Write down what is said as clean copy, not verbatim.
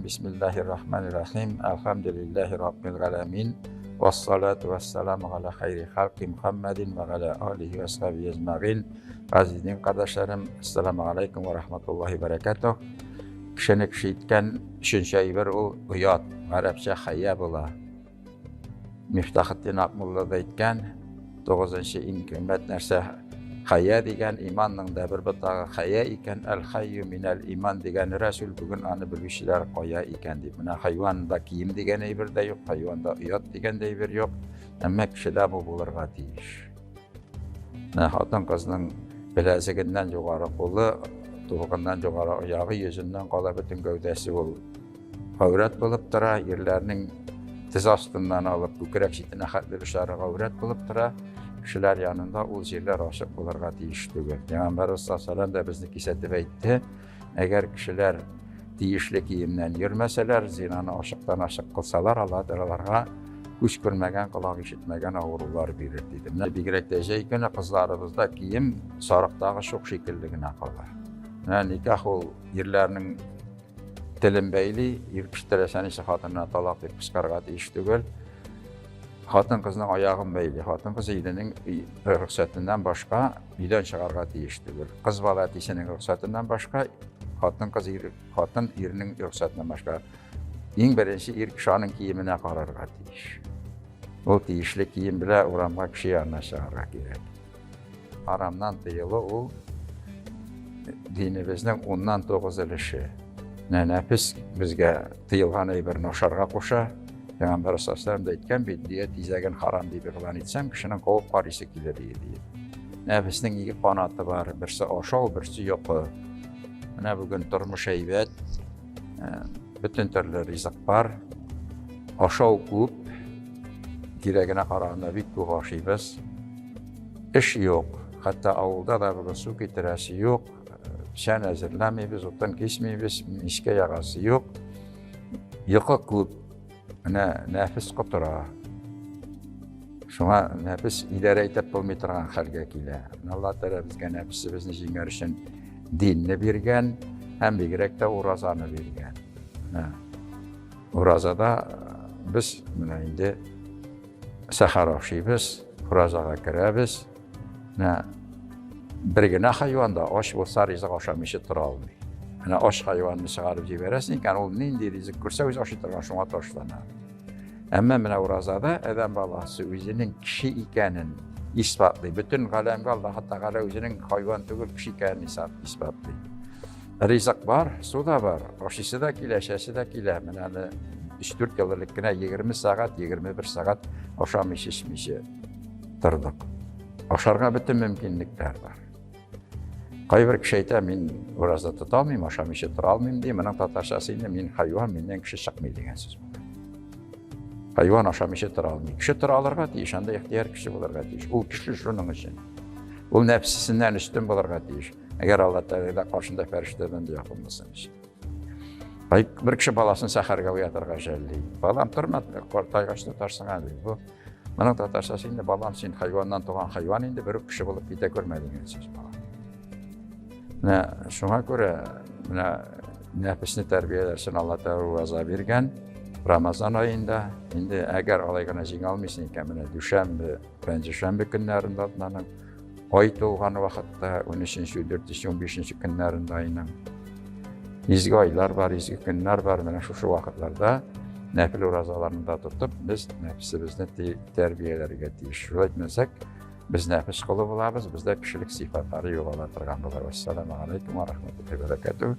Bismillahirrahmanirrahim. Alhamdulillahi rabbil alamin. Wassalatu wassalamu ala hayri halqi Muhammadin ve ala alihi ve sahbihi ecmaîn. Aziz din kardeşlerim, Esselamu aleyküm ve rahmetullahi ve berekatuh. Kişini kişi etken üçüncü bir ol uyat, Arapça hayya bola. Miftahiddin Akmullah'da etken 9. inkümmet nerse hayya degen imanның da bir bıtağı hayya iken el hayyu minel iman degen Resul bugün anı bilişler koya iken deyip. Mına hayvanda kiyim degen bir de yok, hayvanda uyat degen de bir yok. Ama kişide bu bulurga deyiş. Hatun kızının bilezikinden yukarı kolu, tuğukundan yukarı ayağı, yüzünden kola bütün gövdesi ol. Gavret bulup tıra, yerlerinin tiz astından alıp bükürek şitine hatırışları gavret bulup tıra. Kişiler yanında o yerler aşık olurga deyişliği. Peygamber sallallahu da bizni kisetip etti. Eğer kişiler deyişli giyimden yürümeseler, zinanı aşıktan aşık kılsalar, Allah daralarga kuş görmegen, kulak işitmegen ağırlar verir dedim. Bir gerek diyecek günü kızlarımızda giyim sarıktağı çok şekilliğine kalır. Nikah o yerlerinin dilim beyli, yürküştere seni hatırına talak bir kıskarga deyişliği. Hatun kızının ayağın beyli, hatun kızı ilinin ruhsatından başka ilden çıkarga deyişlidir. Kız bala dişinin ruhsatından başka, hatun irinin ruhsatından başka. En birinci kişinin giyimine kararga deyiş. O deyişli giyim bile uğramga kişiye anlaşarga gerek. Haramdan deyili o, dinimizden ondan 9 ilişi. Nefis bizge deyilgan eybirini oşarga koşa, Peygamber sallallahu da etken bir diyet izlegen haram diye bir kılan etsem kişinin kovup karısı kilir diye. Nefisinin iki kanatı var, birisi aşağı, birisi yukarı. Bugün durmuş heybet, bütün türlü rizık var. Aşağı kup, diregine kararında bir kuhaşıyız. İş yok, hatta avulda da bugün su getiresi yok. Sen hazırlamayız, otan kesmeyiz, miske yağası yok. Yıkı kup. Nefis kutura. Şuna nefis idare etip bulmaytıran halga kile. Allah Teala bizge nefisi bizni jinger için dinini bergen, hem bir gerek de urazanı bergen. Urazada biz indi sahar okşayız, urazaga kiremiz. Birgine hayvanda aş bolsa rizq aşamışı tura almay. Aş hayvanını çıkarıp jiberesin ki o nindi rizq görse öz aşı turgan şuna taşlanar. Ama mena urazada adam balası özünün kişi ikenin ispatlı. Bütün galemge Allah Teala özünün hayvan tügül kişi ikenin ispatlı. Rizq var, su da var. Aşısı da kile, şesi de kile. 3-4 yıllık yine 20 saat, 21 saat aşamış içmişi tırdık. Aşarga bütün mümkünlükler var. Kayber kişiyde min urazda tutalmayayım, aşamışı tura almayayım diye. Benim tatarşasıyla min hayvan, minden kişi çıkmayı degen söz bu. Hayvan aşamışı tura almayayım. Kişi tura alırga deyiş, anda ihtiyar kişi bulurga deyiş. O kişi şunun için. O nefsisinden üstün bulurga deyiş. Eğer Allah Teala karşında perişteden de yapılmasın için. Bir kişi balasını saharga uyatırga jelli. Balam turmadı, kortay kaçta tarsana deyip bu. Benim tatarşasıyla balam sin hayvandan doğan hayvan indi bir kişi bulup bir de görmediğin söz balam. Şuna göre nefisini terbiye edersin Allah Teala vaza bergen. Ramazan ayında, indi eğer alaygana jing almışsın iken düşenbe, penceşenbe günlerinde ay doğan vakitte 13. 14. 15. günlerinde ayının izgi aylar var, izgi günler var. Şu vakitlerde nefil urazalarında tutup biz nefsimizni terbiyelerine şöyle etmesek biz nefis kulu bulabız, bizde kişilik sıfatları yoğalatırgan bular. Vesselamu aleyküm ve rahmetullahi ve berekatuhu.